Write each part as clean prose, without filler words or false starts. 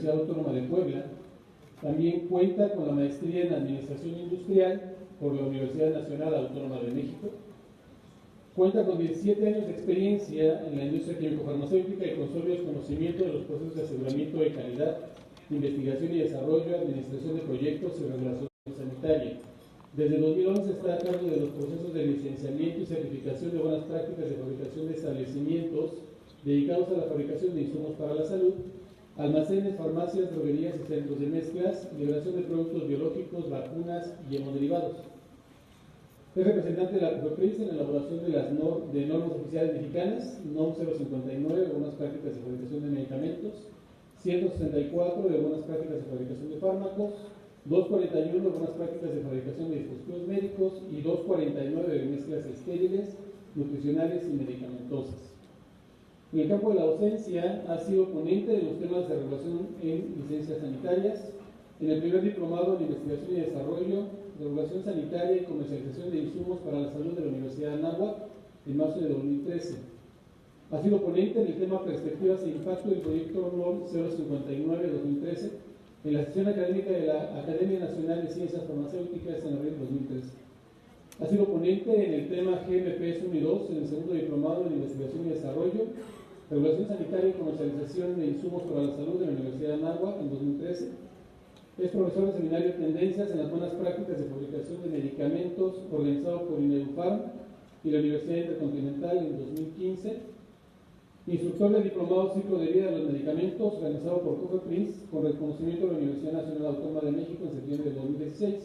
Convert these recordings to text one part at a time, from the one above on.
Universidad Autónoma de Puebla. También cuenta con la maestría en Administración Industrial por la Universidad Nacional Autónoma de México. Cuenta con 17 años de experiencia en la industria químico-farmacéutica y con sólidos conocimientos de los procesos de aseguramiento de calidad, investigación y desarrollo, administración de proyectos y regulación sanitaria. Desde 2011 está a cargo de los procesos de licenciamiento y certificación de buenas prácticas de fabricación de establecimientos dedicados a la fabricación de insumos para la salud, almacenes, farmacias, droguerías y centros de mezclas, liberación de productos biológicos, vacunas y hemoderivados. Es representante de la COFEPRIS en la elaboración de normas oficiales mexicanas, NOM 059, buenas prácticas de fabricación de medicamentos, 164 de buenas prácticas de fabricación de fármacos, 241 de buenas prácticas de fabricación de dispositivos médicos y 249 de mezclas estériles, nutricionales y medicamentosas. En el campo de la docencia ha sido ponente de los temas de regulación en licencias sanitarias, en el primer diplomado en investigación y desarrollo, regulación sanitaria y comercialización de insumos para la salud de la Universidad de Anáhuac en marzo de 2013. Ha sido ponente en el tema perspectivas e impacto del proyecto NOM 059-2013 en la sesión académica de la Academia Nacional de Ciencias Farmacéuticas en abril de 2013. Ha sido ponente en el tema GMPs 1 y 2 en el segundo diplomado en investigación y desarrollo, regulación sanitaria y comercialización de insumos para la salud de la Universidad de Anáhuac en 2013. Es profesor de seminario Tendencias en las buenas prácticas de fabricación de medicamentos organizado por INEDUFARM y la Universidad Intercontinental en 2015. Instructor del diplomado Ciclo de Vida de los Medicamentos organizado por COFEPRIS con reconocimiento de la Universidad Nacional Autónoma de México en septiembre de 2016.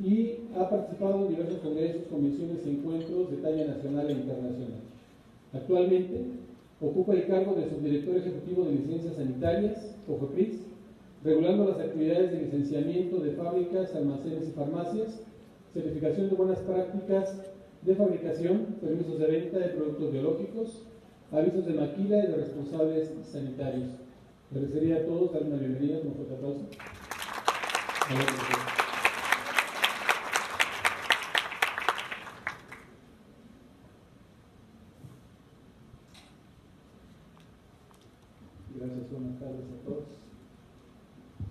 Y ha participado en diversos congresos, convenciones y encuentros de talla nacional e internacional. Actualmente ocupa el cargo de subdirector ejecutivo de licencias sanitarias, COFEPRIS, regulando las actividades de licenciamiento de fábricas, almacenes y farmacias, certificación de buenas prácticas de fabricación, permisos de venta de productos biológicos, avisos de maquila y de responsables sanitarios. Agradecería a todos dar una bienvenida con un fuerte aplauso. Gracias, buenas tardes a todos.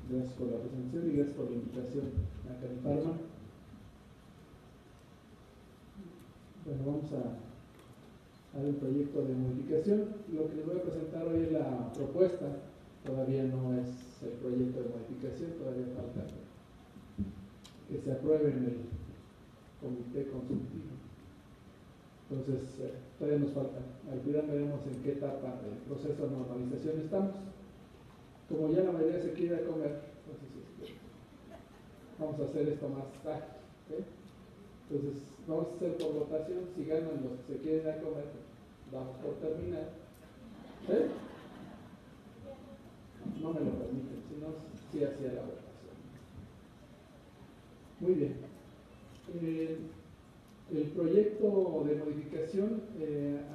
Gracias por la presentación y gracias por la invitación a Califarma. Bueno, vamos a ver un proyecto de modificación. Lo que les voy a presentar hoy es la propuesta. Todavía no es el proyecto de modificación, todavía falta que se apruebe en el comité consultivo. Entonces, todavía nos falta. Al final veremos en qué etapa del proceso de normalización estamos. Como ya la mayoría se quiere comer, entonces vamos a hacer esto más ágil. ¿Okay? Entonces, vamos a hacer por votación. Si ganan los que se quieren ir a comer, damos por terminar. ¿Sí? No me lo permiten, si no, sí hacía la votación. Muy bien. El proyecto de modificación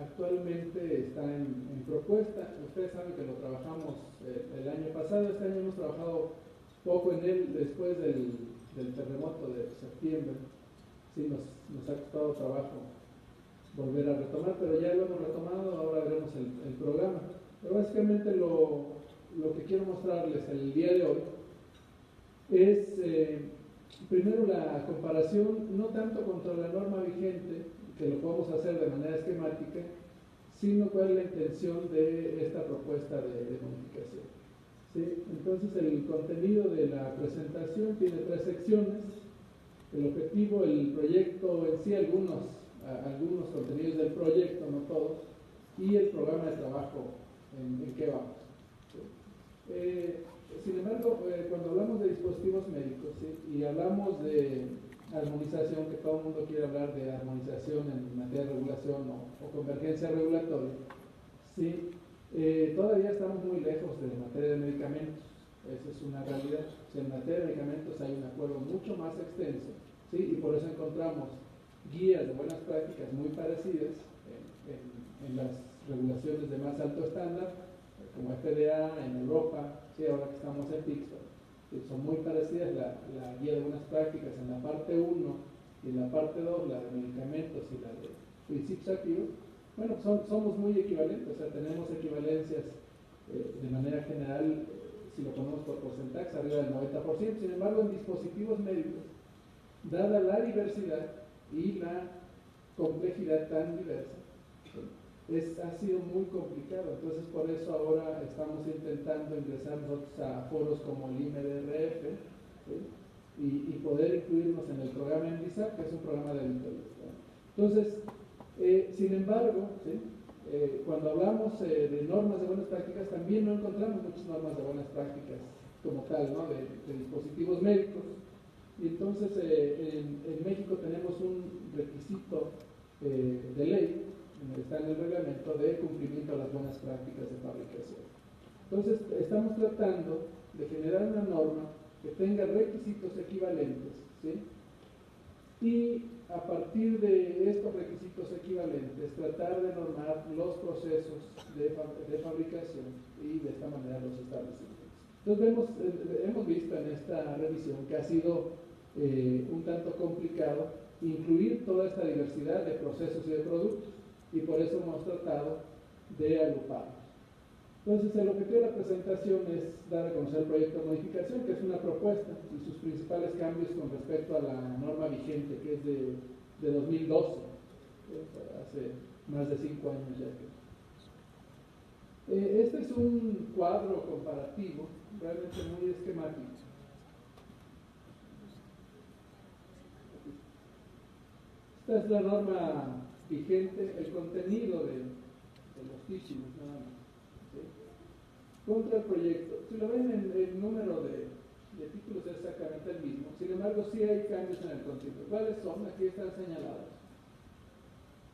actualmente está en propuesta. Ustedes saben que lo trabajamos el año pasado. Este año hemos trabajado poco en él después del terremoto de septiembre. Sí, nos ha costado trabajo volver a retomar, pero ya lo hemos retomado. Ahora veremos el programa. Pero básicamente lo que quiero mostrarles el día de hoy es primero la comparación, no tanto contra la norma vigente, que lo podemos hacer de manera esquemática, sino cuál es la intención de esta propuesta de modificación. ¿Sí? Entonces, el contenido de la presentación tiene 3 secciones: el objetivo, el proyecto en sí, algunos contenidos del proyecto, no todos, y el programa de trabajo, en qué vamos. ¿Sí? Sin embargo, cuando hablamos de dispositivos médicos, ¿sí? Y hablamos de armonización, que todo el mundo quiere hablar de armonización en materia de regulación o convergencia regulatoria, ¿sí? Todavía estamos muy lejos de la materia de medicamentos. Esa es una realidad. O sea, en materia de medicamentos hay un acuerdo mucho más extenso, ¿sí? Y por eso encontramos guías de buenas prácticas muy parecidas en las regulaciones de más alto estándar, como FDA en Europa, ¿sí? Ahora que estamos en TICSA, son muy parecidas la guía de buenas prácticas en la parte 1 y en la parte 2, la de medicamentos y la de principios activos. Bueno, somos muy equivalentes, o sea, tenemos equivalencias de manera general si lo ponemos por porcentaje, arriba del 90%. Sin embargo, en dispositivos médicos, dada la diversidad y la complejidad tan diversa, ha sido muy complicado. Entonces, por eso ahora estamos intentando ingresar nosotros a foros como el IMDRF, ¿sí? y poder incluirnos en el programa ENVISAP, que es un programa de auditoría. Entonces, sin embargo, ¿sí? Cuando hablamos de normas de buenas prácticas, también no encontramos muchas normas de buenas prácticas como tal, ¿no? de dispositivos médicos. Y entonces, en México tenemos un requisito de ley, está en el reglamento, de cumplimiento a las buenas prácticas de fabricación. Entonces, estamos tratando de generar una norma que tenga requisitos equivalentes, ¿sí? Y a partir de estos requisitos equivalentes, tratar de normar los procesos de fabricación y de esta manera los establecimientos. Entonces, hemos visto en esta revisión que ha sido un tanto complicado incluir toda esta diversidad de procesos y de productos, y por eso hemos tratado de agruparlos. Entonces, el objetivo de la presentación es dar a conocer el proyecto de modificación, que es una propuesta, y sus principales cambios con respecto a la norma vigente, que es de 2012, hace más de 5 años ya. Este es un cuadro comparativo, realmente muy esquemático. Esta es la norma vigente, el contenido de los títulos, nada más. ¿Sí? Contra el proyecto. Si lo ven, el número de títulos es exactamente el mismo. Sin embargo, sí hay cambios en el contenido. ¿Cuáles son? Aquí están señalados.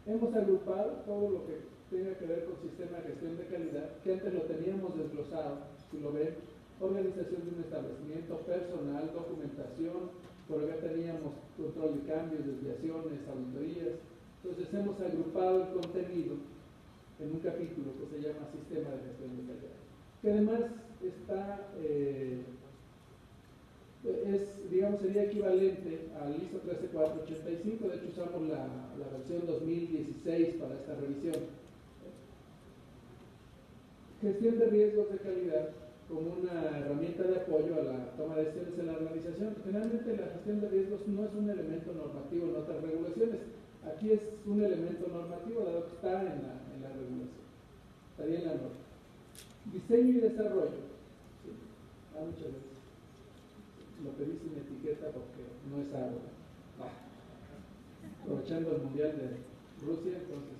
Hemos agrupado todo lo que tenga que ver con sistema de gestión de calidad, que antes lo teníamos desglosado. Si lo ven, organización de un establecimiento, personal, documentación, por acá teníamos control de cambios, desviaciones, auditorías. Entonces hemos agrupado el contenido en un capítulo que se llama Sistema de Gestión de Calidad, que además está, digamos, sería equivalente al ISO 13485. De hecho, usamos la versión 2016 para esta revisión. Gestión de riesgos de calidad como una herramienta de apoyo a la toma de decisiones en la organización. Generalmente la gestión de riesgos no es un elemento normativo en otras regulaciones. Aquí es un elemento normativo, dado que está en la regulación. Estaría en la norma. Diseño y desarrollo. ¿Sí? Muchas veces lo pedí sin etiqueta porque no es agua. Aprovechando el Mundial de Rusia, entonces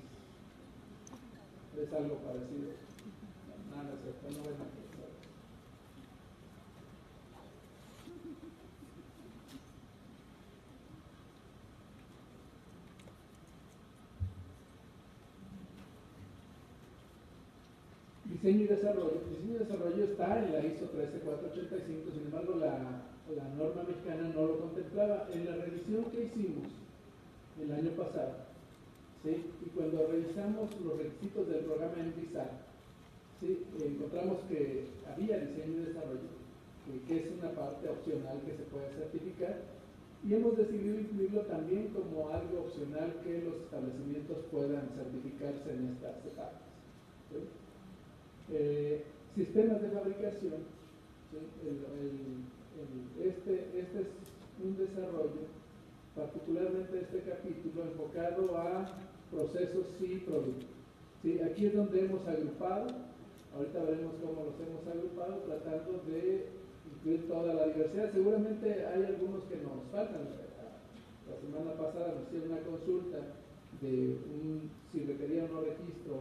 es algo parecido. No es cierto, no ven aquí. Diseño y desarrollo. Diseño y desarrollo está en la ISO 13485, sin embargo la norma mexicana no lo contemplaba. En la revisión que hicimos el año pasado, ¿sí? Y cuando revisamos los requisitos del programa ENVISAP, ¿sí? Encontramos que había diseño y desarrollo, que es una parte opcional que se puede certificar, y hemos decidido incluirlo también como algo opcional que los establecimientos puedan certificarse en estas etapas. ¿Sí? Sistemas de fabricación, ¿sí? Este es un desarrollo, particularmente este capítulo, enfocado a procesos y productos. ¿Sí? Aquí es donde hemos agrupado, ahorita veremos cómo los hemos agrupado, tratando de incluir toda la diversidad. Seguramente hay algunos que nos faltan. La semana pasada nos hicieron una consulta de si requería o no registro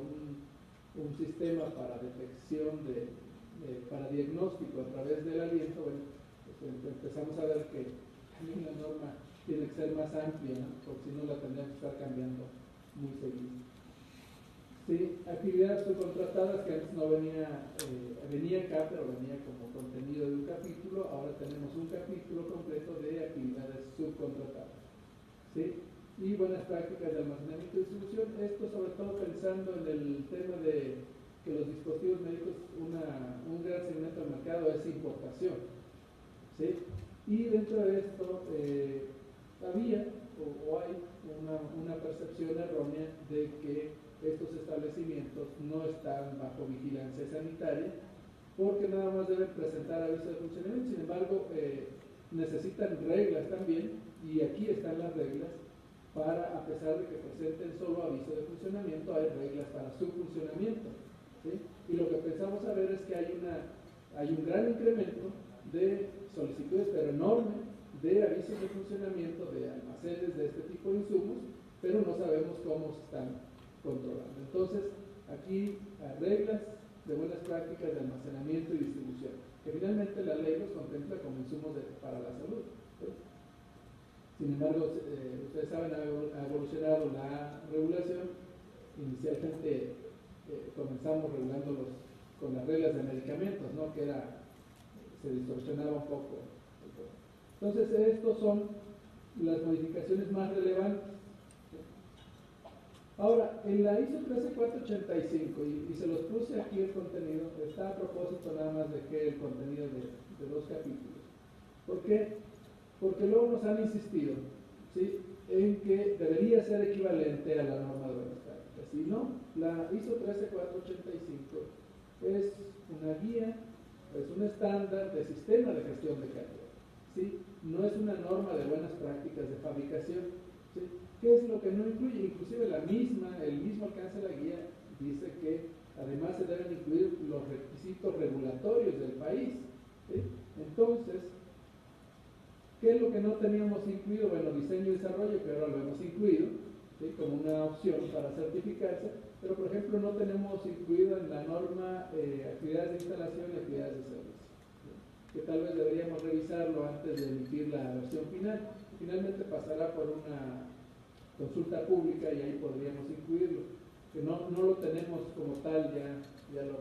un sistema para detección para diagnóstico a través del aliento. Bueno, pues empezamos a ver que también la norma tiene que ser más amplia, ¿no? Porque si no la tendríamos que estar cambiando muy seguido. Sí, actividades subcontratadas que antes no venía acá, pero venía como contenido de un capítulo. Ahora tenemos un capítulo completo de actividades subcontratadas. ¿Sí? Y buenas prácticas de almacenamiento y distribución. Esto sobre todo pensando en el tema de que los dispositivos médicos, un gran segmento del mercado es importación. ¿Sí? Y dentro de esto había o hay una percepción errónea de que estos establecimientos no están bajo vigilancia sanitaria, porque nada más deben presentar aviso de funcionamiento. Sin embargo, necesitan reglas también, y aquí están las reglas para, a pesar de que presenten solo aviso de funcionamiento, hay reglas para su funcionamiento, ¿sí? Y lo que pensamos saber es que hay un gran incremento de solicitudes, pero enorme, de avisos de funcionamiento de almacenes de este tipo de insumos, pero no sabemos cómo se están controlando. Entonces, aquí hay reglas de buenas prácticas de almacenamiento y distribución, que finalmente la ley los contempla como insumos para la salud, ¿sí? Sin embargo, ustedes saben, ha evolucionado la regulación. Inicialmente comenzamos regulándolos con las reglas de medicamentos, ¿no? Que se distorsionaba un poco. Entonces, estos son las modificaciones más relevantes. Ahora, en la ISO 13485, y se los puse aquí el contenido, está a propósito nada más de que el contenido de 2 capítulos. ¿Por qué? Porque luego nos han insistido, ¿sí?, en que debería ser equivalente a la norma de buenas prácticas. Y no, la ISO 13485 es una guía, es un estándar de sistema de gestión de calidad, ¿sí? No es una norma de buenas prácticas de fabricación, ¿sí? ¿Qué es lo que no incluye? Inclusive el mismo alcance de la guía dice que además se deben incluir los requisitos regulatorios del país, ¿sí? Entonces, ¿qué es lo que no teníamos incluido? Bueno, diseño y desarrollo, que ahora lo hemos incluido, ¿sí?, como una opción para certificarse, pero por ejemplo no tenemos incluido en la norma actividades de instalación y actividades de servicio, ¿sí?, que tal vez deberíamos revisarlo antes de emitir la versión final. Finalmente pasará por una consulta pública y ahí podríamos incluirlo, que no lo tenemos como tal, ya lo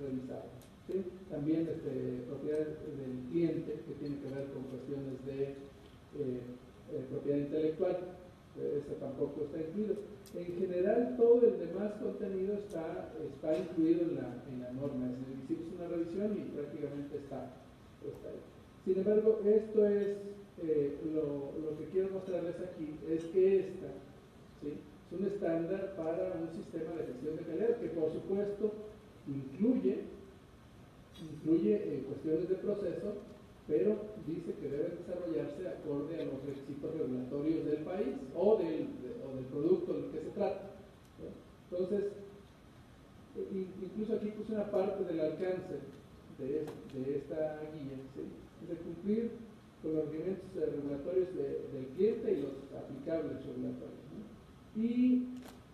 revisamos. ¿Sí? También propiedad del cliente, que tiene que ver con cuestiones de propiedad intelectual, eso tampoco está incluido. En general, todo el demás contenido está incluido en la norma. Es decir, hicimos una revisión y prácticamente está ahí. Sin embargo, esto es lo que quiero mostrarles aquí, es que ¿sí?, es un estándar para un sistema de gestión de calidad que, por supuesto, incluye cuestiones de proceso, pero dice que debe desarrollarse acorde a los requisitos regulatorios del país o del producto del que se trata, ¿no? Entonces, incluso aquí puse una parte del alcance de esta guía, ¿sí?, es de cumplir con los requerimientos regulatorios del cliente y los aplicables regulatorios, ¿no? Y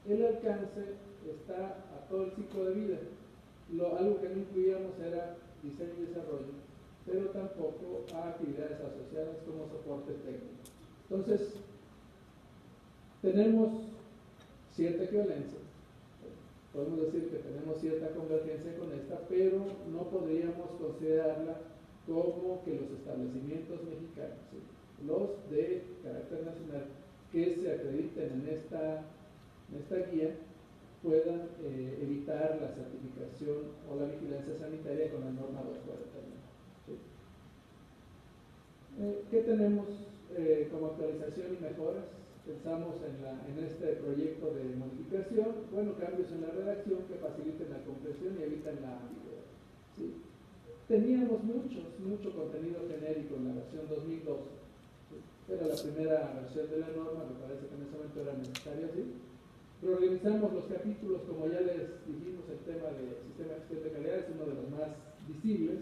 el alcance está a todo el ciclo de vida. Algo que no incluíamos era diseño y desarrollo, pero tampoco a actividades asociadas como soporte técnico. Entonces, tenemos cierta equivalencia, podemos decir que tenemos cierta convergencia con esta, pero no podríamos considerarla como que los establecimientos mexicanos, ¿sí?, los de carácter nacional que se acrediten en esta guía, puedan evitar la certificación o la vigilancia sanitaria con la norma 241. ¿Sí? ¿Qué tenemos como actualización y mejoras? Pensamos en este proyecto de modificación, bueno, cambios en la redacción que faciliten la comprensión y evitan la ambigüedad, ¿sí? Teníamos mucho contenido genérico en la versión 2012, ¿sí?, era la primera versión de la norma, me parece que en ese momento era necesario así. Reorganizamos los capítulos, como ya les dijimos, el tema del sistema de gestión de calidad es uno de los más visibles.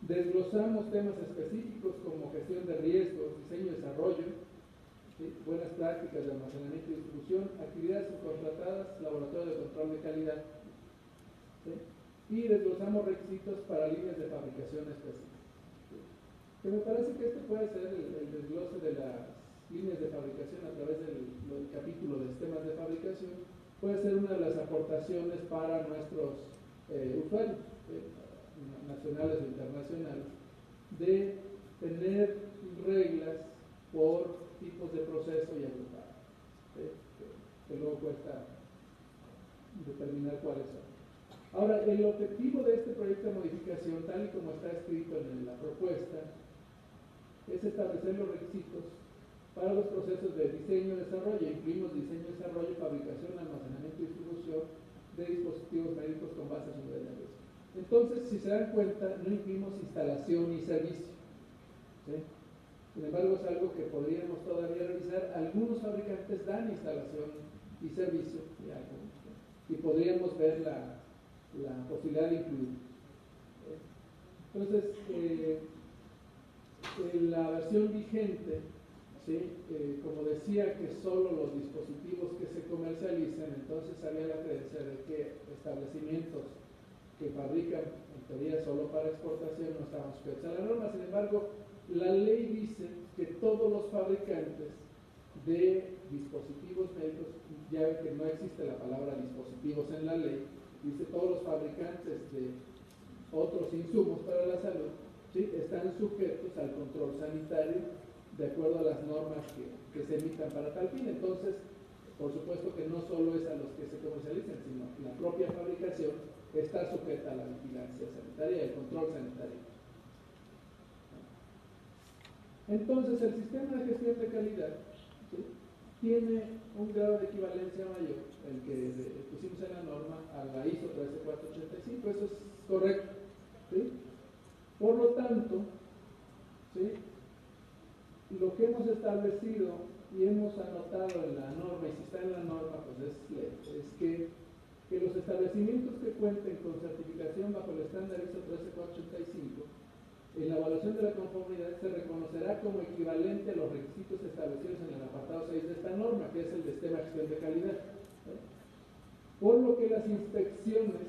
Desglosamos temas específicos como gestión de riesgos, diseño y desarrollo, ¿sí?, buenas prácticas de almacenamiento y distribución, actividades subcontratadas, laboratorio de control de calidad, ¿sí?, y desglosamos requisitos para líneas de fabricación específicas, ¿sí?, que me parece que este puede ser el desglose de las líneas de fabricación a través del capítulo de sistemas de fabricación, puede ser una de las aportaciones para nuestros usuarios, nacionales o internacionales, de tener reglas por tipos de proceso y agrupar, ¿sí?, que luego cuesta determinar cuáles son. Ahora, el objetivo de este proyecto de modificación, tal y como está escrito en la propuesta, es establecer los requisitos para los procesos de diseño y desarrollo. Incluimos diseño, desarrollo, fabricación, almacenamiento y distribución de dispositivos médicos con base a su nivel de riesgo. Entonces, si se dan cuenta, no incluimos instalación y servicio, ¿sí? Sin embargo, es algo que podríamos todavía revisar. Algunos fabricantes dan instalación y servicio, y podríamos ver la posibilidad de incluir. Entonces, en la versión vigente, ¿sí? Como decía que solo los dispositivos que se comercializan, entonces había la creencia de que establecimientos que fabrican en teoría solo para exportación no estaban sujetos a la norma. Sin embargo, la ley dice que todos los fabricantes de dispositivos médicos, ya ven que no existe la palabra dispositivos en la ley, dice todos los fabricantes de otros insumos para la salud, ¿sí? Están sujetos al control sanitario de acuerdo a las normas que se emitan para tal fin. Entonces, por supuesto que no solo es a los que se comercializan, sino la propia fabricación está sujeta a la vigilancia sanitaria y al control sanitario. Entonces, el sistema de gestión de calidad, ¿sí? Tiene un grado de equivalencia mayor, el que pusimos en la norma, a la ISO 13485. Eso es correcto, ¿sí? Por lo tanto, ¿sí? Lo que hemos establecido y hemos anotado en la norma, y si está en la norma, pues es que los establecimientos que cuenten con certificación bajo el estándar ISO 13485, en la evaluación de la conformidad se reconocerá como equivalente a los requisitos establecidos en el apartado 6 de esta norma, que es el de sistema de gestión de calidad. Por lo que las inspecciones,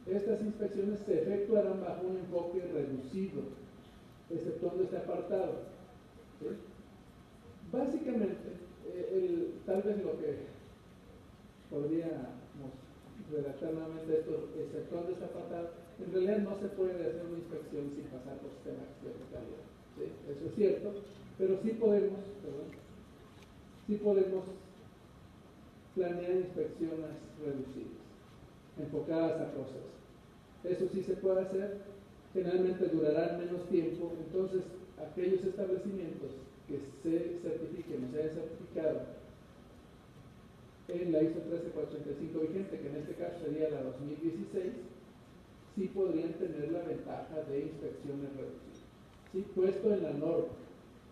estas inspecciones se efectuarán bajo un enfoque reducido, exceptuando este apartado. ¿Sí? Básicamente, tal vez lo que podríamos redactar nuevamente esto, exceptuando esta apartado, en realidad no se puede hacer una inspección sin pasar por sistema de gestión de calidad, ¿sí? Eso es cierto, pero sí podemos planear inspecciones reducidas, enfocadas a procesos. Eso sí se puede hacer, generalmente durarán menos tiempo. Entonces, aquellos establecimientos que se certifiquen o se hayan certificado en la ISO 13485 vigente, que en este caso sería la 2016, sí podrían tener la ventaja de inspecciones reducidas, ¿sí? Puesto en la norma,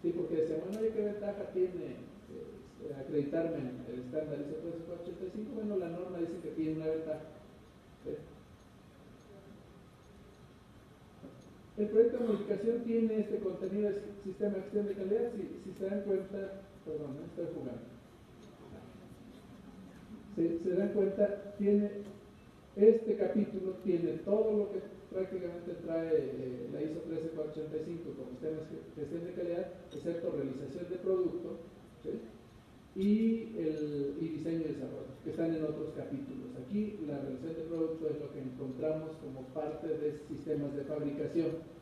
¿sí? Porque decían, bueno, ¿qué ventaja tiene acreditarme en el estándar ISO 13485? Bueno, la norma dice que tiene una ventaja, ¿sí? El proyecto de modificación tiene este contenido de sistema de gestión de calidad. Si se dan cuenta, perdón, estoy jugando. Si se dan cuenta, este capítulo tiene todo lo que prácticamente trae la ISO 13485 como sistema de gestión de calidad, excepto realización de producto, ¿sí? y diseño y desarrollo, que están en otros capítulos. Aquí la realización de producto es lo que encontramos como parte de sistemas de fabricación.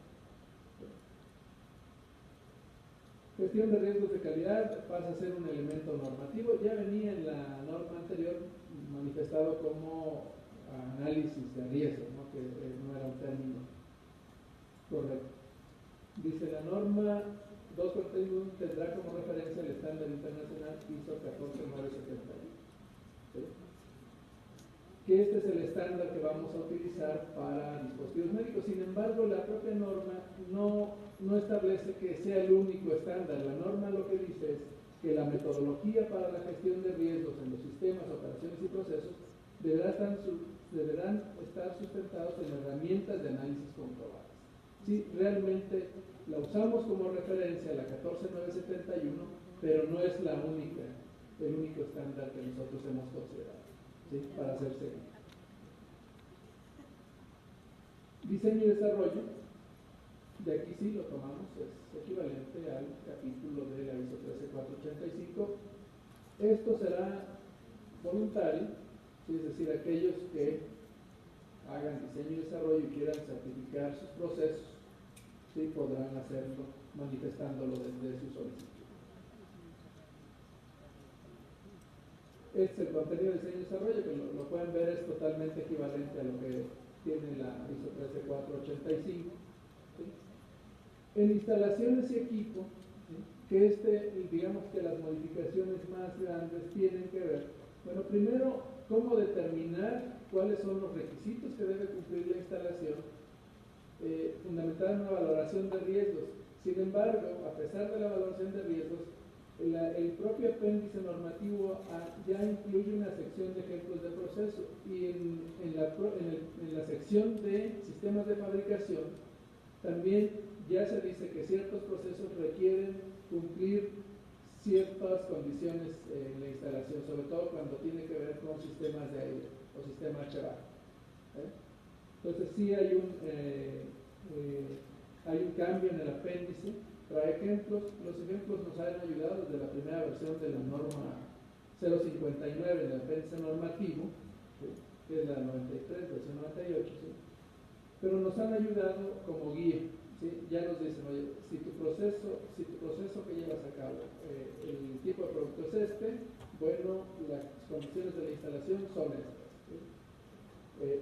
Gestión de riesgos de calidad pasa a ser un elemento normativo. Ya venía en la norma anterior manifestado como análisis de riesgos, ¿no? Que no era un término correcto. Dice la norma 241 tendrá como referencia el estándar internacional ISO 14971, ¿sí? Que este es el estándar que vamos a utilizar para dispositivos médicos. Sin embargo, la propia norma no establece que sea el único estándar. La norma lo que dice es que la metodología para la gestión de riesgos en los sistemas, operaciones y procesos deberán estar sustentados en herramientas de análisis comprobadas. Sí, realmente la usamos como referencia la 14971, pero no es el único estándar que nosotros hemos considerado, ¿sí? Para hacer seguimiento. Diseño y desarrollo, de aquí sí lo tomamos, es equivalente al capítulo de la ISO 13485. Esto será voluntario, ¿sí? Es decir, aquellos que hagan diseño y desarrollo y quieran certificar sus procesos, ¿sí? Podrán hacerlo manifestándolo desde su solicitud. Este es el contenido de diseño y desarrollo, que lo pueden ver, es totalmente equivalente a lo que tiene la ISO 13485. ¿Sí? En instalaciones y equipo, ¿sí? Que digamos que las modificaciones más grandes tienen que ver, bueno, primero cómo determinar cuáles son los requisitos que debe cumplir la instalación, fundamentada en una valoración de riesgos. Sin embargo, a pesar de la valoración de riesgos, el propio apéndice normativo ya incluye una sección de ejemplos de proceso, y en la sección de sistemas de fabricación también ya se dice que ciertos procesos requieren cumplir ciertas condiciones en la instalación, sobre todo cuando tiene que ver con sistemas de aire o sistema HVAC. Entonces sí hay un cambio en el apéndice, trae ejemplos. Los ejemplos nos han ayudado desde la primera versión de la norma 059 en el apéndice normativo, ¿sí?, que es la 93, versión 98, ¿sí?, pero nos han ayudado como guía, ¿sí? Ya nos dicen, oye, si tu proceso que llevas a cabo, el tipo de producto es este, bueno, las condiciones de la instalación son estas, ¿sí?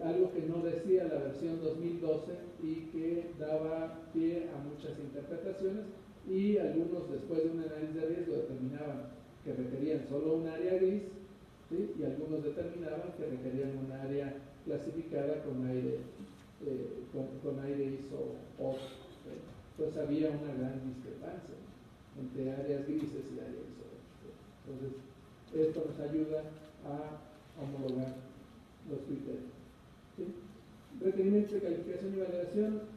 Algo que no decía la versión 2012 y que daba pie a muchas interpretaciones, y algunos, después de un análisis de riesgo, determinaban que requerían solo un área gris, ¿sí?, y algunos determinaban que requerían un área clasificada con aire ISO 8. Entonces había una gran discrepancia entre áreas grises y áreas ISO 8. Entonces esto nos ayuda a homologar los criterios, ¿sí? Requerimientos de calificación y validación,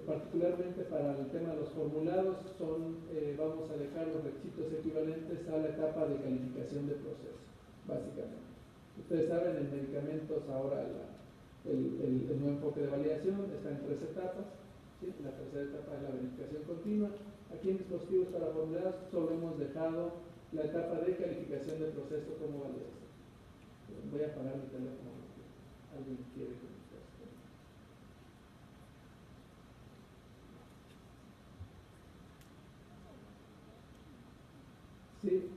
particularmente para el tema de los formulados, vamos a dejar los requisitos equivalentes a la etapa de calificación de proceso, básicamente. Ustedes saben, en medicamentos ahora el nuevo enfoque de validación está en 3 etapas, ¿sí? La tercera etapa es la verificación continua. Aquí en dispositivos para formulados solo hemos dejado la etapa de calificación de proceso como validación. Voy a apagar mi teléfono porque alguien quiere comunicarse. Sí,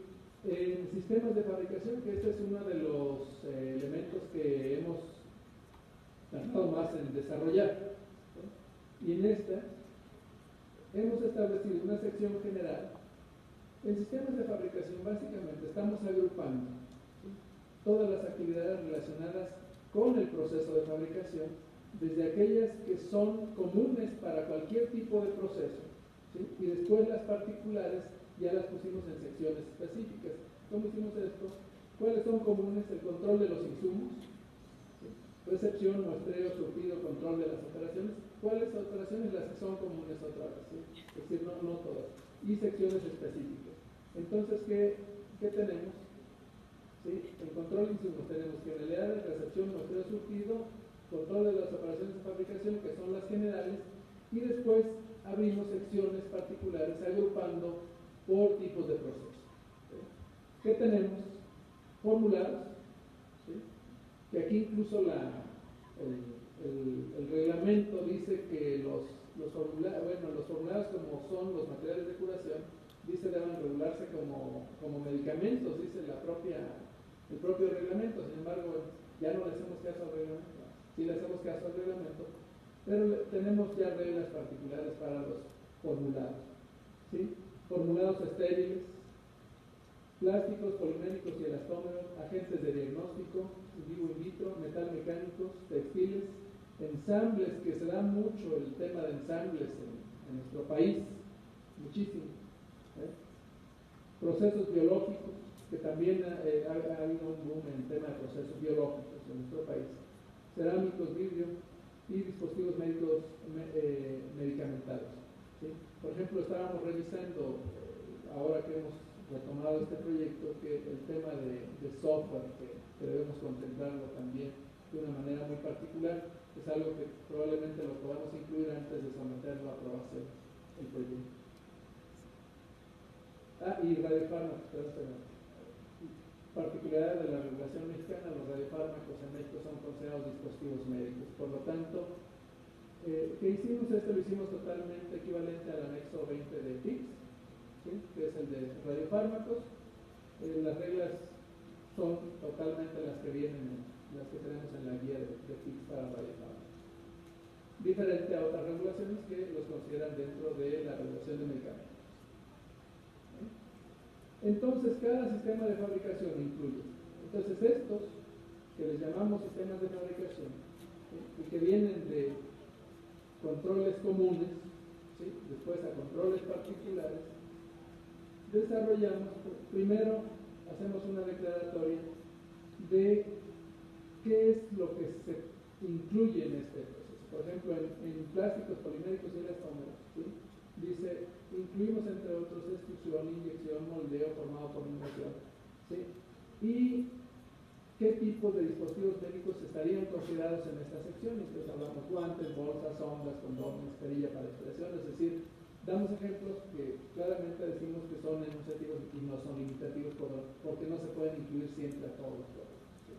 en sistemas de fabricación, que este es uno de los elementos que hemos tardado más en desarrollar, ¿sí? Y en esta hemos establecido una sección general. En sistemas de fabricación básicamente estamos agrupando, ¿sí?, todas las actividades relacionadas con el proceso de fabricación, desde aquellas que son comunes para cualquier tipo de proceso, ¿sí?, y después las particulares ya las pusimos en secciones específicas. ¿Cómo hicimos esto? ¿Cuáles son comunes? El control de los insumos, ¿sí?, recepción, muestreo, surtido, control de las operaciones. ¿Cuáles operaciones? Las que son comunes otra vez, ¿sí?, es decir, no todas. Y secciones específicas. Entonces, ¿qué tenemos? ¿Sí? En control de insumos tenemos generalidades, recepción, muestreo, surtido, control de las operaciones de fabricación, que son las generales, y después abrimos secciones particulares agrupando por tipos de proceso, ¿sí? ¿Qué tenemos? Formulados, ¿sí?, que aquí incluso el reglamento dice que los formulados, como son los materiales de curación, dice deben regularse como medicamentos, dice el propio reglamento. Sin embargo, ya no le hacemos caso al reglamento, sí le hacemos caso al reglamento, pero tenemos ya reglas particulares para los formulados, ¿sí? Formulados estériles, plásticos, poliméricos y elastómeros, agentes de diagnóstico, in vivo, in vitro, metal mecánicos, textiles, ensambles, que se da mucho el tema de ensambles en nuestro país, muchísimo, ¿eh? Procesos biológicos, que también ha habido un boom en el tema de procesos biológicos en nuestro país, cerámicos, vidrio y dispositivos médicos medicamentados, ¿sí? Por ejemplo, estábamos revisando, ahora que hemos retomado este proyecto, que el tema de software, que debemos contemplarlo también de una manera muy particular, es algo que probablemente lo podamos incluir antes de someterlo a aprobación el proyecto. Y radiofármacos, particularidad de la regulación mexicana: los radiofármacos en México son considerados dispositivos médicos. Por lo tanto, ¿qué hicimos? Esto lo hicimos totalmente equivalente al anexo 20 de TICS, ¿sí?, que es el de radiofármacos. Las reglas son totalmente las que vienen, las que tenemos en la guía de TICS para radiofármacos, diferente a otras regulaciones que los consideran dentro de la regulación de medicamentos. Entonces, cada sistema de fabricación incluye. Entonces, que les llamamos sistemas de fabricación, ¿sí? Y que vienen de controles comunes, ¿sí? Después a controles particulares, desarrollamos, primero hacemos una declaratoria de qué es lo que se incluye en este proceso. Por ejemplo, en plásticos poliméricos y elastómeros, ¿sí? Dice, incluimos entre otros extrusión, inyección, moldeo formado por inmersión, ¿sí? Y qué tipos de dispositivos médicos estarían considerados en esta sección. Entonces hablamos guantes, bolsas, ondas, condones, perilla para expresión, es decir, damos ejemplos que claramente decimos que son enunciativos y no son limitativos porque no se pueden incluir siempre a todos los productos, ¿sí?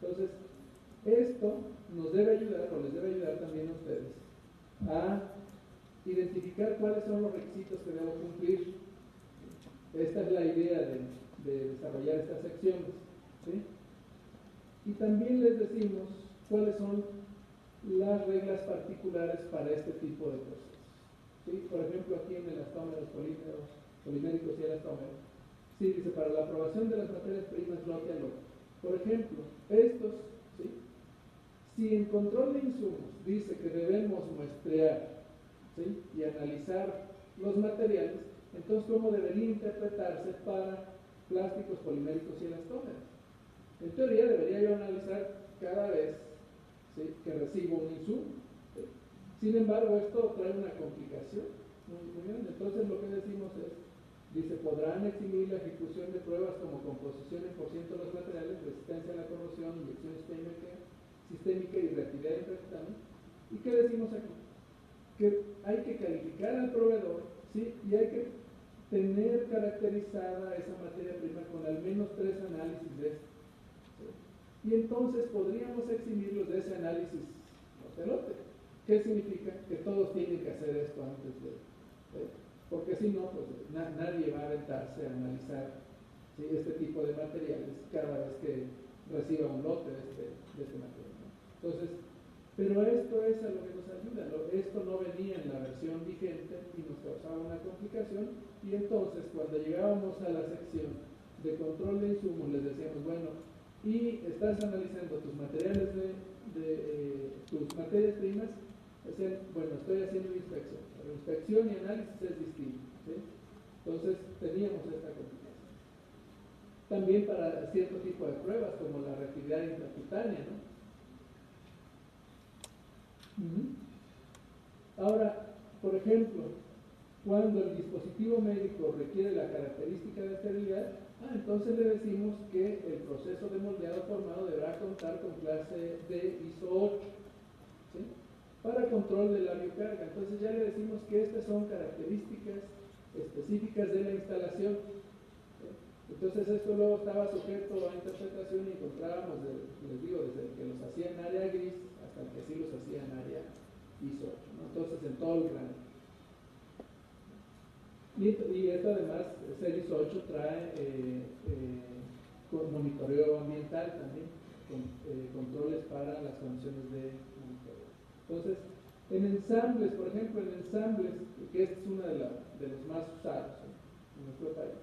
Entonces, esto nos debe ayudar, o les debe ayudar también a ustedes, a identificar cuáles son los requisitos que debo cumplir. Esta es la idea de desarrollar estas secciones, ¿sí? Y también les decimos cuáles son las reglas particulares para este tipo de procesos, ¿sí? Por ejemplo, aquí en elastómeros poliméricos y elastómeros, sí, dice, para la aprobación de las materias primas lote a lote. Por ejemplo, estos, ¿sí? Si en control de insumos dice que debemos muestrear, ¿sí? Y analizar los materiales, entonces ¿cómo debería interpretarse para plásticos poliméricos y elastómeros? En teoría debería yo analizar cada vez, ¿sí? Que recibo un insumo, ¿sí? Sin embargo, esto trae una complicación muy grande. Entonces lo que decimos es, dice, podrán eximir la ejecución de pruebas como composición en por ciento de los materiales, resistencia a la corrosión, inyección sistémica y reactividad de infractante. ¿Y qué decimos aquí? Que hay que calificar al proveedor, ¿sí? Y hay que tener caracterizada esa materia prima con al menos 3 análisis de esto, ¿sí? Y entonces podríamos eximirlos de ese análisis lote. ¿Qué significa? Que todos tienen que hacer esto antes de, ¿sí? Porque si no, pues nadie va a aventarse a analizar, ¿sí? Este tipo de materiales cada vez que reciba un lote de este material, ¿no? Entonces, pero esto es a lo que nos ayuda. Esto no venía en la versión vigente y nos causaba una complicación, y entonces cuando llegábamos a la sección de control de insumos les decíamos, bueno, y estás analizando tus materiales tus materias primas, decían, bueno, estoy haciendo inspección, pero inspección y análisis es distinto, ¿sí? Entonces teníamos esta complicación. También para cierto tipo de pruebas como la reactividad intracutánea, ¿no? Ahora, por ejemplo, cuando el dispositivo médico requiere la característica de esterilidad, entonces le decimos que el proceso de moldeado formado deberá contar con clase de ISO 8, ¿sí? Para control de la biocarga. Entonces ya le decimos que estas son características específicas de la instalación, ¿sí? Entonces esto luego estaba sujeto a interpretación y encontrábamos, les digo, desde el que los hacía en área gris hasta el que sí los hacía en área ISO 8, ¿no? Entonces en todo el rango. Y esto además, el ISO 8 trae monitoreo ambiental también, controles para las condiciones de monitoreo. Entonces, en ensambles, por ejemplo, que es uno de los más usados en nuestro país,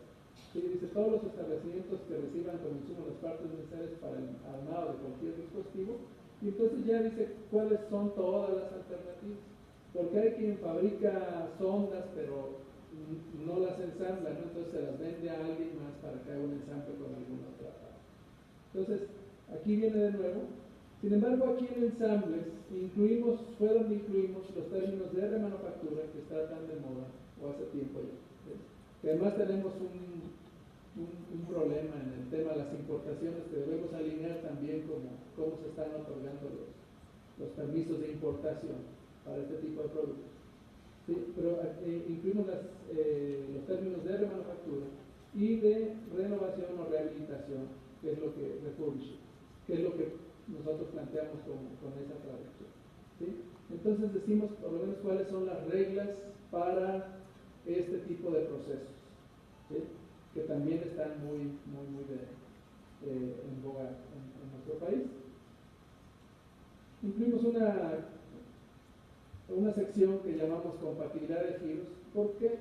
que dice, todos los establecimientos que reciban como insumo las partes necesarias para el armado de cualquier dispositivo, y entonces ya dice cuáles son todas las alternativas, porque hay quien fabrica sondas, pero no las ensambla, ¿no? Entonces se las vende a alguien más para que haga un ensamble con alguna otra parte. Entonces, aquí viene de nuevo. Sin embargo, aquí en ensambles fue donde incluimos los términos de remanufactura, que está tan de moda, o hace tiempo ya, ¿sí? Que además tenemos un problema en el tema de las importaciones, que debemos alinear también cómo se están otorgando los permisos de importación para este tipo de productos. Sí, pero incluimos los términos de remanufactura y de renovación o rehabilitación, que es lo que refurbish, que es lo que nosotros planteamos con esa traducción, ¿sí? Entonces decimos por lo menos cuáles son las reglas para este tipo de procesos, ¿sí? Que también están muy en boga en nuestro país. Incluimos una sección que llamamos compatibilidad de giros. ¿Por qué?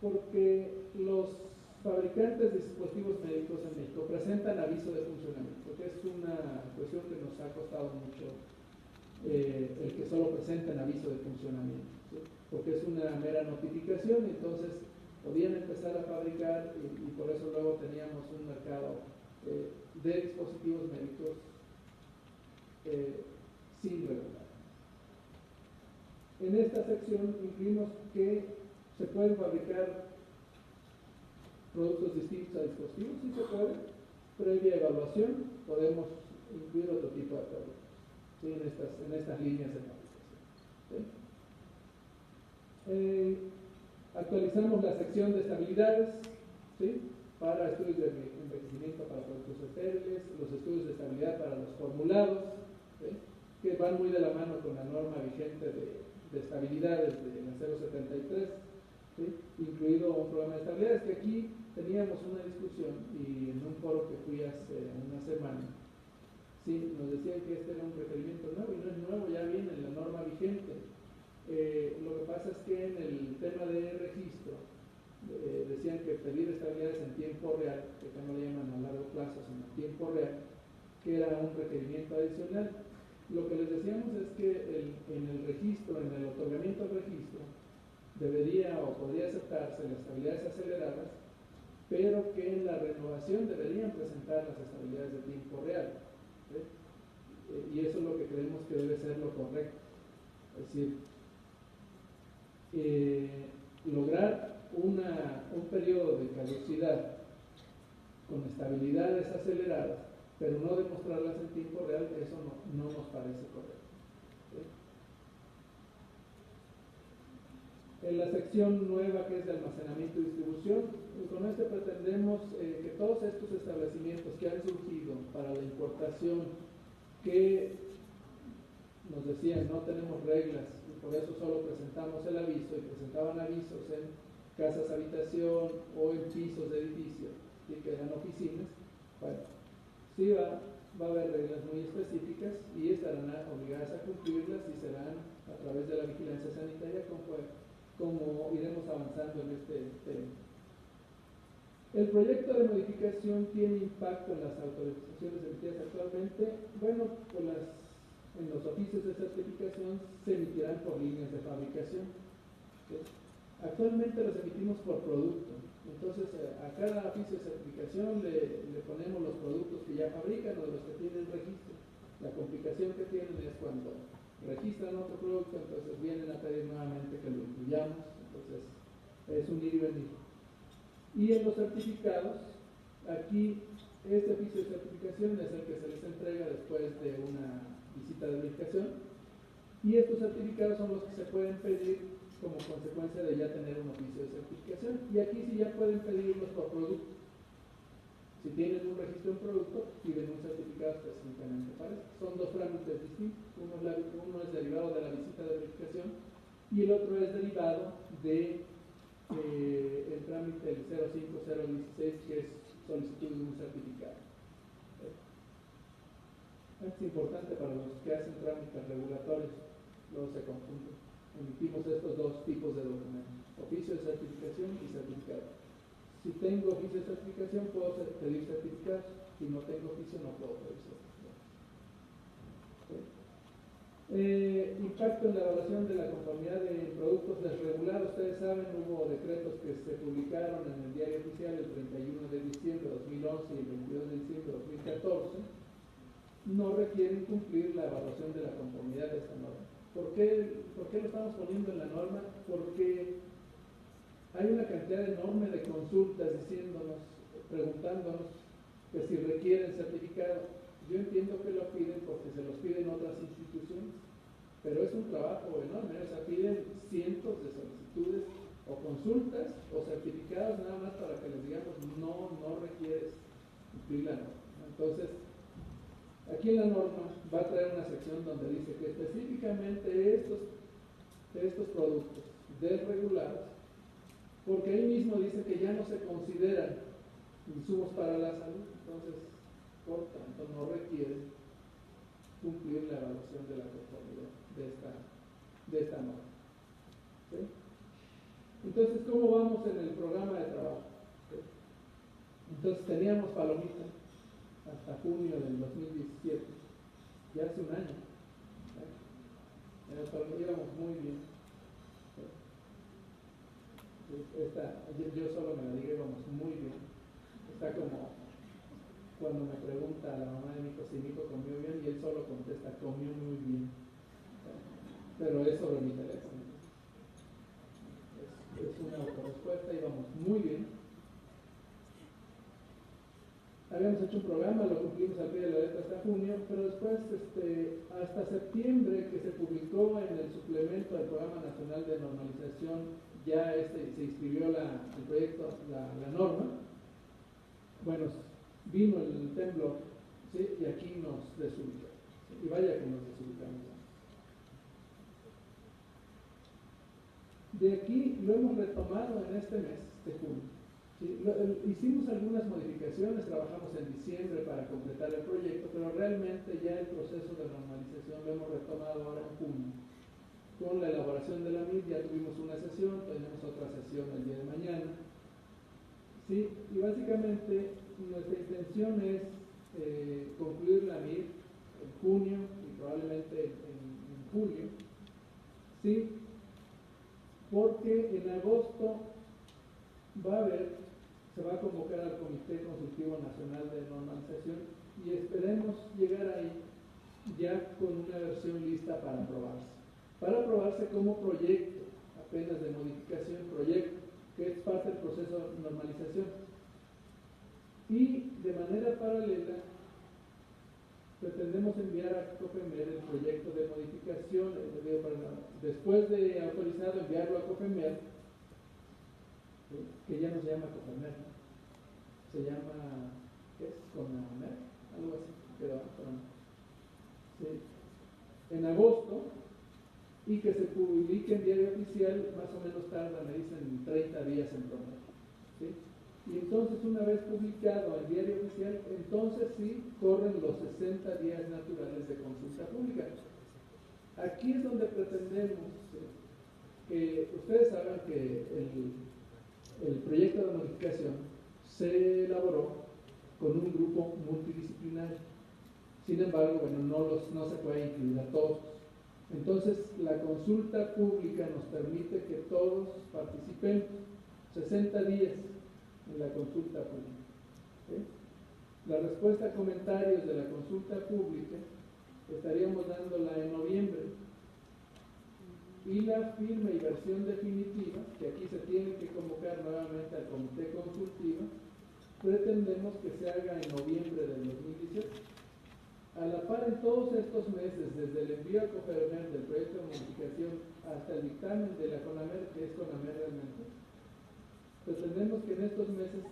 Porque los fabricantes de dispositivos médicos en México presentan aviso de funcionamiento, que es una cuestión que nos ha costado mucho el que solo presenten aviso de funcionamiento, ¿sí? Porque es una mera notificación, entonces podían empezar a fabricar y por eso luego teníamos un mercado de dispositivos médicos sin regular. En esta sección incluimos que se pueden fabricar productos distintos a dispositivos, sí se puede. Previa evaluación podemos incluir otro tipo de productos, ¿sí? en estas líneas de fabricación, ¿sí? Actualizamos la sección de estabilidades, ¿sí? Para estudios de envejecimiento para productos estériles, los estudios de estabilidad para los formulados, ¿sí? Que van muy de la mano con la norma vigente de estabilidades de la 073, ¿sí? Incluido un programa de estabilidades, que aquí teníamos una discusión y en un foro que fui hace una semana, sí, nos decían que este era un requerimiento nuevo y no es nuevo, ya viene en la norma vigente. Lo que pasa es que en el tema de registro decían que pedir estabilidades en tiempo real, que acá no le llaman a largo plazo, sino en tiempo real, que era un requerimiento adicional. Lo que les decíamos es que en el registro, en el otorgamiento del registro, debería o podría aceptarse las estabilidades aceleradas, pero que en la renovación deberían presentar las estabilidades de tiempo real, ¿sí? Y eso es lo que creemos que debe ser lo correcto. Es decir, lograr un periodo de caducidad con estabilidades aceleradas, pero no demostrarlas en tiempo real, eso no nos parece correcto, ¿sí? En la sección nueva, que es de almacenamiento y distribución, con este pretendemos que todos estos establecimientos que han surgido para la importación, que nos decían no tenemos reglas y por eso solo presentamos el aviso, y presentaban avisos en casas habitación o en pisos de edificios, ¿sí? Que eran oficinas. Bueno, sí va a haber reglas muy específicas y estarán obligadas a cumplirlas y serán a través de la vigilancia sanitaria como iremos avanzando en este tema. El proyecto de modificación tiene impacto en las autorizaciones emitidas actualmente. Bueno, en los oficios de certificación se emitirán por líneas de fabricación, ¿sí? Actualmente los emitimos por producto. Entonces a cada oficio de certificación le ponemos los productos que ya fabrican o los que tienen registro. La complicación que tienen es cuando registran otro producto, entonces vienen a pedir nuevamente que lo incluyamos, entonces es un ir y venir. Y en los certificados, aquí este oficio de certificación es el que se les entrega después de una visita de verificación, y estos certificados son los que se pueden pedir como consecuencia de ya tener un oficio de certificación, y aquí sí ya pueden pedirlos por producto. Si tienen un registro en producto, piden un certificado específicamente para eso. Son dos trámites distintos. Uno es derivado de la visita de verificación y el otro es derivado de el trámite del 05016, que es solicitud de un certificado. Es importante para los que hacen trámites regulatorios, luego se confunden. Emitimos estos dos tipos de documentos: oficio de certificación y certificado. Si tengo oficio de certificación, puedo pedir certificados. Si no tengo oficio, no puedo pedir certificados. ¿Sí? Impacto en la evaluación de la conformidad de productos desregulados. Ustedes saben, hubo decretos que se publicaron en el diario oficial el 31 de diciembre de 2011 y el 22 de diciembre de 2014. No requieren cumplir la evaluación de la conformidad de esta norma. ¿Por qué lo estamos poniendo en la norma? Porque hay una cantidad enorme de consultas diciéndonos, preguntándonos que si requieren certificado. Yo entiendo que lo piden porque se los piden otras instituciones, pero es un trabajo enorme, o sea, piden cientos de solicitudes o consultas o certificados nada más para que les digamos no requieres cumplir la norma. Entonces, aquí en la norma va a traer una sección donde dice que específicamente estos productos desregulados, porque ahí mismo dice que ya no se consideran insumos para la salud, entonces, por tanto, no requieren cumplir la evaluación de la conformidad de esta norma. ¿Sí? Entonces, ¿cómo vamos en el programa de trabajo? ¿Sí? Entonces, teníamos palomita hasta junio del 2017. ya hace un año. Pero íbamos muy bien. Yo solo me la digo, íbamos muy bien. Está como cuando me pregunta a la mamá de mi hijo si mi hijo comió bien y él solo contesta, comió muy bien. Pero es sobre mi teléfono. Es una autorrespuesta, íbamos muy bien. Habíamos hecho un programa, lo cumplimos al pie de la letra hasta junio, pero después, hasta septiembre, que se publicó en el suplemento del Programa Nacional de Normalización, ya se inscribió el proyecto, la norma. Bueno, vino el temblor, ¿sí? Y aquí nos desubicó. ¿Sí? Y vaya que nos desubicamos. De aquí lo hemos retomado en este mes de junio. ¿Sí? Hicimos algunas modificaciones, trabajamos en diciembre para completar el proyecto, pero realmente ya el proceso de normalización lo hemos retomado ahora en junio. Con la elaboración de la MIR ya tuvimos una sesión, tenemos otra sesión el día de mañana. ¿Sí? Y básicamente nuestra intención es concluir la MIR en junio y probablemente en julio. ¿Sí? Porque en agosto se va a convocar al Comité Consultivo Nacional de Normalización y esperemos llegar ahí ya con una versión lista para aprobarse como proyecto, apenas de modificación, proyecto, que es parte del proceso de normalización. Y de manera paralela pretendemos enviar a COFEMER el proyecto de modificación, después de autorizado enviarlo a COFEMER, que ya no se llama COFEMER, ¿no? Se llama, ¿qué es? CONAMER, algo así, pero ¿sí? En agosto, y que se publique en diario oficial, más o menos tarda, me dicen, 30 días en promedio. ¿Sí? Y entonces, una vez publicado en diario oficial, entonces sí corren los 60 días naturales de consulta pública. Aquí es donde pretendemos que ustedes saben que el proyecto de modificación se elaboró con un grupo multidisciplinario. Sin embargo, bueno, no se puede incluir a todos. Entonces, la consulta pública nos permite que todos participen 60 días en la consulta pública. ¿Sí? La respuesta a comentarios de la consulta pública estaríamos dándola en noviembre. Y la firma y versión definitiva, que aquí se tiene que convocar nuevamente al comité consultivo, pretendemos que se haga en noviembre del 2018. A la par, en todos estos meses, desde el envío a COFEMER del proyecto de modificación hasta el dictamen de la CONAMER, que es CONAMER realmente, pretendemos que en estos meses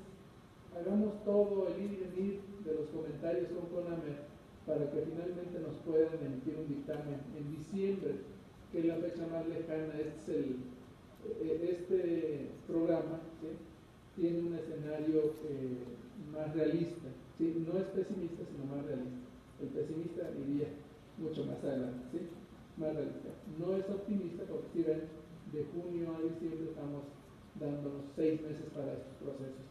hagamos todo el ir y venir de los comentarios con CONAMER para que finalmente nos puedan emitir un dictamen en diciembre, que es la fecha más lejana. Este programa, ¿sí? Tiene un escenario más realista, ¿sí? No es pesimista, sino más realista. El pesimista iría mucho más adelante, ¿sí? Más realista. No es optimista, porque si ven, de junio a diciembre estamos dándonos 6 meses para estos procesos,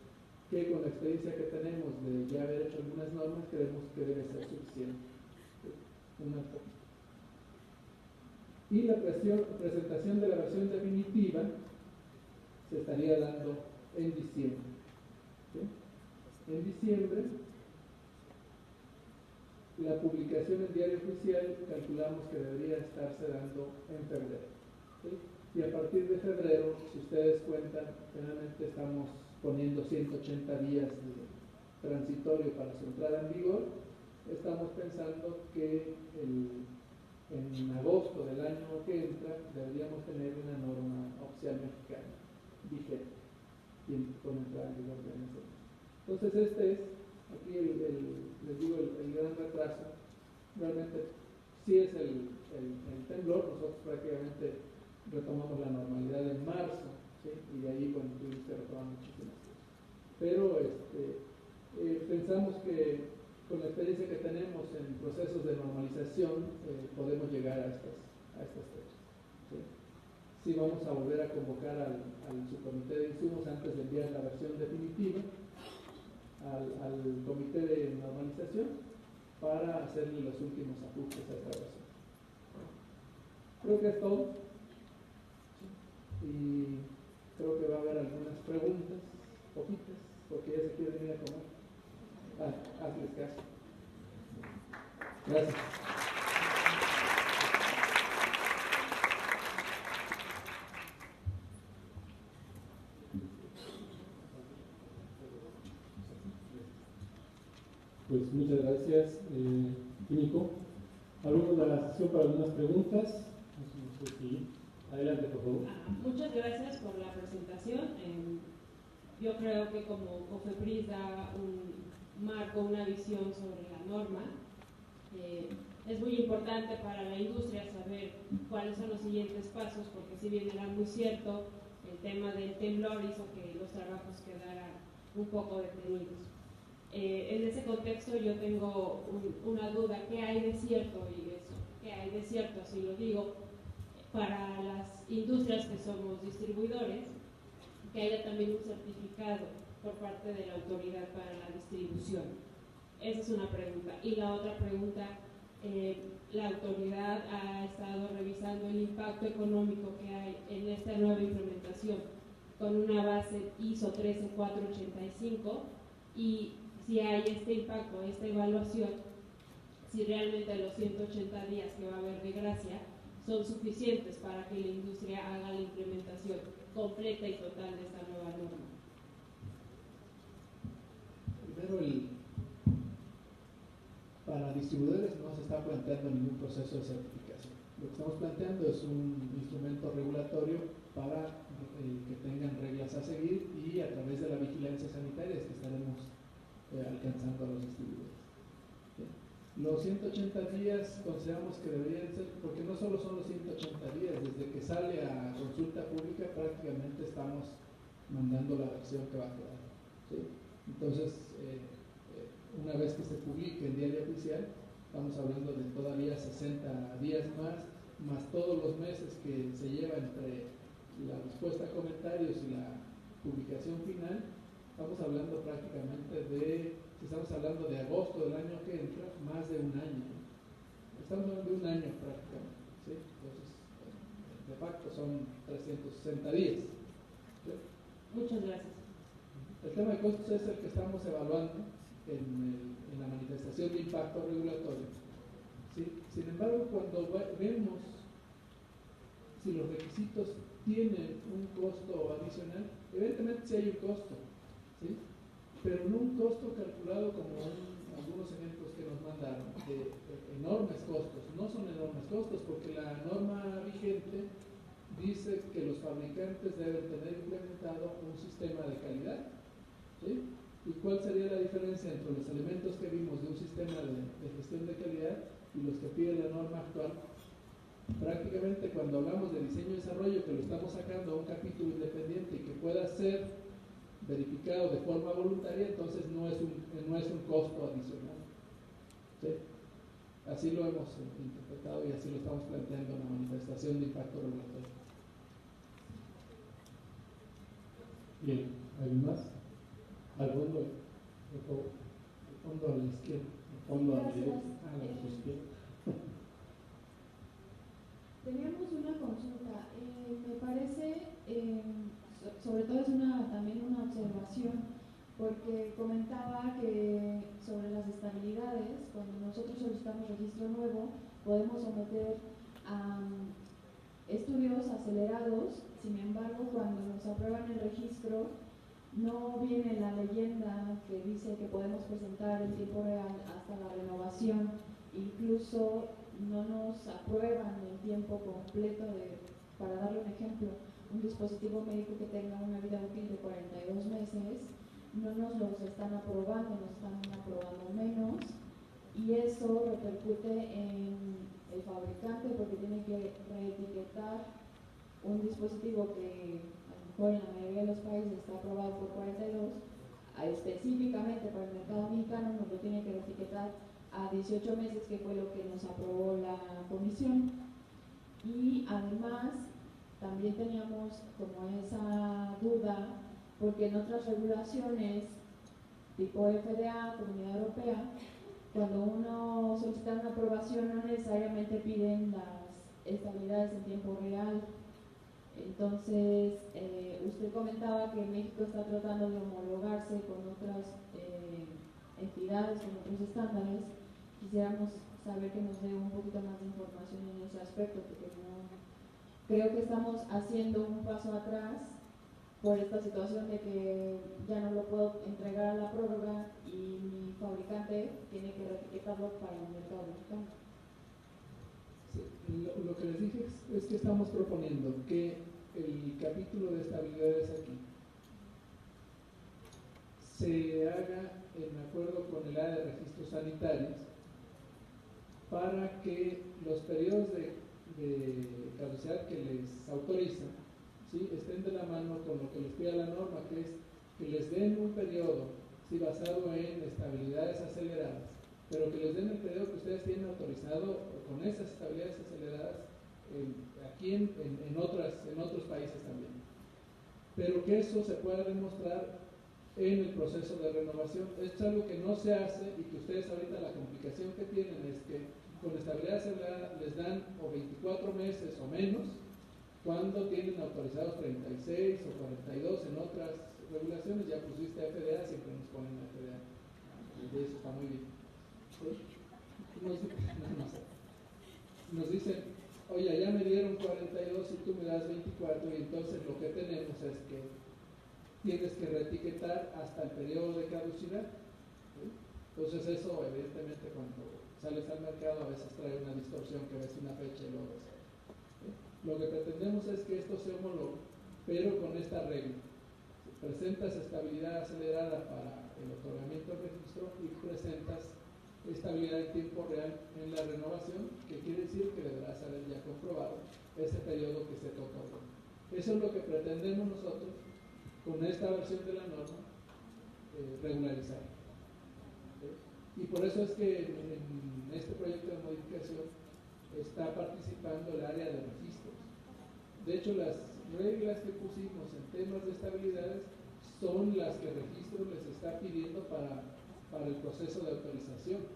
que con la experiencia que tenemos de ya haber hecho algunas normas, creemos que debe ser suficiente. ¿Sí? Y la presentación de la versión definitiva se estaría dando en diciembre. ¿Sí? En diciembre, la publicación en diario oficial calculamos que debería estarse dando en febrero. ¿Sí? Y a partir de febrero, si ustedes cuentan, generalmente estamos poniendo 180 días de transitorio para su entrada en vigor. Estamos pensando que en agosto del año que entra deberíamos tener una norma oficial mexicana vigente y con entrada en vigor de nosotros. Entonces aquí les digo el gran retraso. Realmente sí es el temblor. Nosotros prácticamente retomamos la normalidad en marzo, ¿sí? Y de ahí bueno, tuvimos que retomar muchísimas cosas. Pero pensamos que con la experiencia que tenemos en procesos de normalización podemos llegar a estas fechas. ¿Sí? Sí, vamos a volver a convocar al subcomité de insumos antes de enviar la versión definitiva al comité de normalización, para hacerle los últimos ajustes a esta versión. Creo que es todo. Y creo que va a haber algunas preguntas, poquitas, porque ya se quieren ir a comer. Hazles caso. Gracias. Pues muchas gracias, Químico. Abrimos la sesión para algunas preguntas. No sé si... Adelante, por favor. Muchas gracias por la presentación. Yo creo que como COFEPRIS da un marco, una visión sobre la norma. Es muy importante para la industria saber cuáles son los siguientes pasos, porque si bien era muy cierto, el tema del temblor hizo que los trabajos quedaran un poco detenidos. En ese contexto yo tengo una duda: ¿qué hay de cierto? Y eso, ¿qué hay de cierto? Si lo digo, para las industrias que somos distribuidores, que haya también un certificado por parte de la autoridad para la distribución. Esa es una pregunta. Y la otra pregunta, la autoridad ha estado revisando el impacto económico que hay en esta nueva implementación con una base ISO 13485, y si hay este impacto, esta evaluación, si realmente los 180 días que va a haber de gracia son suficientes para que la industria haga la implementación completa y total de esta nueva norma. Primero, para distribuidores no se está planteando ningún proceso de certificación. Lo que estamos planteando es un instrumento regulatorio para que tengan reglas a seguir, y a través de la vigilancia sanitaria es que estaremos alcanzando a los distribuidores. Los 180 días consideramos que deberían ser, porque no solo son los 180 días, desde que sale a consulta pública prácticamente estamos mandando la versión que va a quedar, ¿sí? Entonces, una vez que se publique en diario oficial, estamos hablando de todavía 60 días más todos los meses que se lleva entre la respuesta a comentarios y la publicación final. Estamos hablando prácticamente si estamos hablando de agosto del año que entra, más de un año. Estamos hablando de un año prácticamente, ¿sí? Entonces, de facto son 360 días, ¿sí? Muchas gracias. El tema de costos es el que estamos evaluando en la manifestación de impacto regulatorio, ¿sí? Sin embargo, cuando vemos si los requisitos tienen un costo adicional, evidentemente sí hay un costo, ¿sí? Pero no un costo calculado como algunos ejemplos que nos mandaron, de enormes costos. No son enormes costos, porque la norma vigente dice que los fabricantes deben tener implementado un sistema de calidad, ¿sí? ¿Y cuál sería la diferencia entre los elementos que vimos de un sistema de gestión de calidad y los que pide la norma actual? Prácticamente, cuando hablamos de diseño y desarrollo, que lo estamos sacando a un capítulo independiente y que pueda ser verificado de forma voluntaria, entonces no es un costo adicional, ¿sí? Así lo hemos interpretado y así lo estamos planteando en la manifestación de impacto regulatorio. Bien, ¿alguien más? Al fondo, por favor. El fondo a la izquierda. El fondo a la derecha. A la izquierda. Teníamos una consulta. Me parece, sobre todo es también una observación, porque comentaba que sobre las estabilidades, cuando nosotros solicitamos registro nuevo, podemos someter a estudios acelerados. Sin embargo, cuando nos aprueban el registro, no viene la leyenda que dice que podemos presentar en tiempo real hasta la renovación. Incluso no nos aprueban el tiempo completo para darle un ejemplo, un dispositivo médico que tenga una vida útil de 42 meses, no nos los están aprobando, nos están aprobando menos, y eso repercute en el fabricante, porque tiene que reetiquetar un dispositivo que a lo mejor en la mayoría de los países está aprobado por 42, específicamente para el mercado mexicano nos lo tiene que reetiquetar a 18 meses, que fue lo que nos aprobó la comisión. Y además también teníamos como esa duda, porque en otras regulaciones tipo FDA, Comunidad Europea, cuando uno solicita una aprobación no necesariamente piden las estabilidades en tiempo real. Entonces, usted comentaba que México está tratando de homologarse con otras entidades, con otros estándares. Quisiéramos saber que nos dé un poquito más de información en ese aspecto, porque no, creo que estamos haciendo un paso atrás por esta situación de que ya no lo puedo entregar a la prórroga y mi fabricante tiene que reetiquetarlo para el mercado mexicano. Sí, lo que les dije es que estamos proponiendo que el capítulo de estabilidades aquí se haga en acuerdo con el área de registros sanitarios para que los periodos de caducidad que les autorizan, ¿sí?, estén de la mano con lo que les pide la norma, que es que les den un periodo, ¿sí?, basado en estabilidades aceleradas, pero que les den el periodo que ustedes tienen autorizado con esas estabilidades aceleradas aquí en otros países también. Pero que eso se pueda demostrar en el proceso de renovación. Es algo que no se hace y que ustedes ahorita la complicación que tienen es que con estabilidad acelerada les dan o 24 meses o menos, cuando tienen autorizados 36 o 42 en otras regulaciones. Ya pusiste FDA, siempre nos ponen FDA, y eso está muy bien. Nos dicen, oye, ya me dieron 42 y tú me das 24, y entonces lo que tenemos es que tienes que reetiquetar hasta el periodo de caducidad, ¿sí? Entonces eso evidentemente cuando sales al mercado a veces trae una distorsión, que ves una fecha y luego ves otra, ¿sí? Lo que pretendemos es que esto se homologue, pero con esta regla: presentas estabilidad acelerada para el otorgamiento del registro y presentas estabilidad en tiempo real en la renovación, que quiere decir que deberás haber ya comprobado ese periodo que se te otorgó. Eso es lo que pretendemos nosotros con esta versión de la norma regularizar. ¿Sí? Y por eso es que en este proyecto de modificación está participando el área de registros. De hecho, las reglas que pusimos en temas de estabilidades son las que registros les está pidiendo para el proceso de autorización.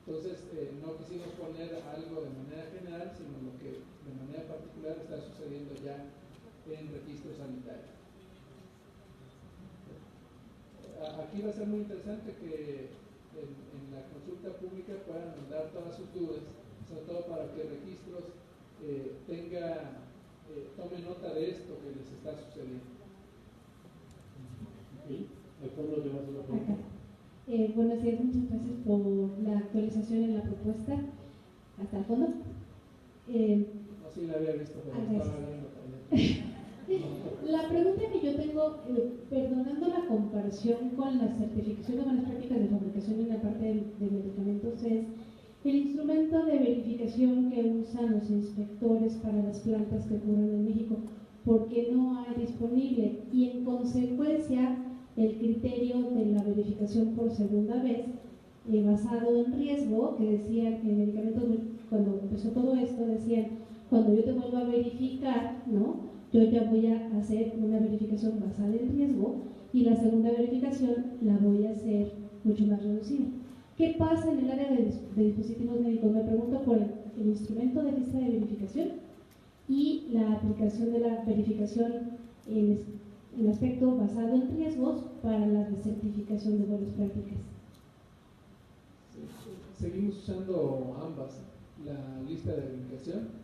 Entonces, no quisimos poner algo de manera general, sino lo que de manera particular está sucediendo ya en registros sanitarios. Aquí va a ser muy interesante que en la consulta pública puedan mandar todas sus dudas, sobre todo para que registros tome nota de esto que les está sucediendo. ¿Sí? ¿Al fondo tenemos una pregunta? Buenos días, muchas gracias por la actualización en la propuesta. ¿Hasta el fondo? No, sí la había visto, pero estaba viendo también. La pregunta que yo tengo, perdonando la comparación con la certificación de buenas prácticas de fabricación en la parte de medicamentos, es el instrumento de verificación que usan los inspectores para las plantas que ocurren en México, porque no hay disponible, y en consecuencia el criterio de la verificación por segunda vez, basado en riesgo, que decían que en medicamentos, cuando empezó todo esto, decían, cuando yo te vuelva a verificar, ¿no?, yo ya voy a hacer una verificación basada en riesgo, y la segunda verificación la voy a hacer mucho más reducida. ¿Qué pasa en el área de dispositivos médicos? Me pregunto por el instrumento de lista de verificación y la aplicación de la verificación en el aspecto basado en riesgos para la recertificación de buenas prácticas. Seguimos usando ambas, la lista de verificación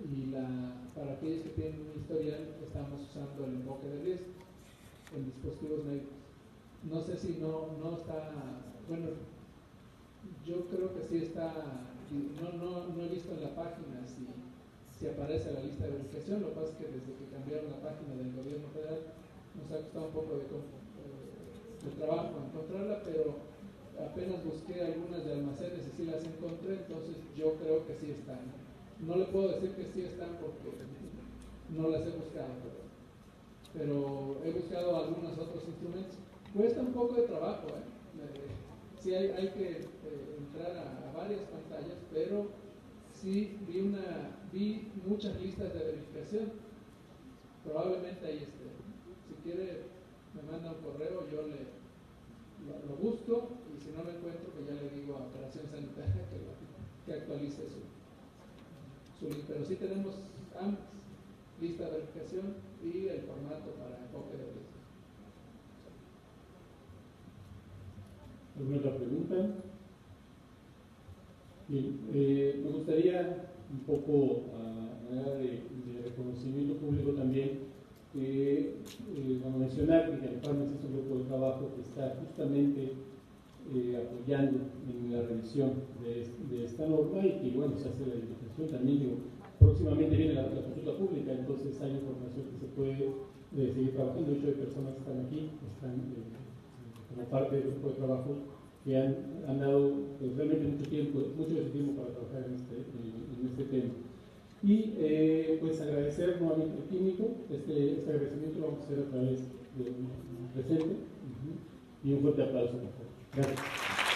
y para aquellos que tienen un historial estamos usando el enfoque de riesgo en dispositivos médicos. No sé si no está, bueno, yo creo que sí está, no he visto en la página si aparece la lista de verificación. Lo que pasa es que desde que cambiaron la página del gobierno federal nos ha costado un poco de trabajo encontrarla, pero apenas busqué algunas de almacenes y sí las encontré, entonces yo creo que sí están. No le puedo decir que sí están porque no las he buscado, pero he buscado algunos otros instrumentos. Cuesta un poco de trabajo, sí hay que entrar a varias pantallas, pero sí vi muchas listas de verificación. Probablemente ahí esté. Si quiere me manda un correo, yo le lo busco, y si no lo encuentro, pues ya le digo a Operación Sanitaria que actualice su link. Pero sí tenemos ambas, lista de verificación y el formato para copia de lista. ¿Alguna otra pregunta? Bien, me gustaría un poco a manera de reconocimiento público también mencionar que Califarmes es un grupo de trabajo que está justamente apoyando en la revisión de esta norma y que bueno, se hace la divulgación también. Digo, próximamente viene la consulta pública, entonces hay información que se puede seguir trabajando. De hecho, hay personas que están aquí, están como parte del grupo de trabajo que han dado realmente mucho de su tiempo para trabajar en este tema. Y pues agradecer nuevamente al químico, este agradecimiento lo vamos a hacer a través del presente, y un fuerte aplauso. Gracias.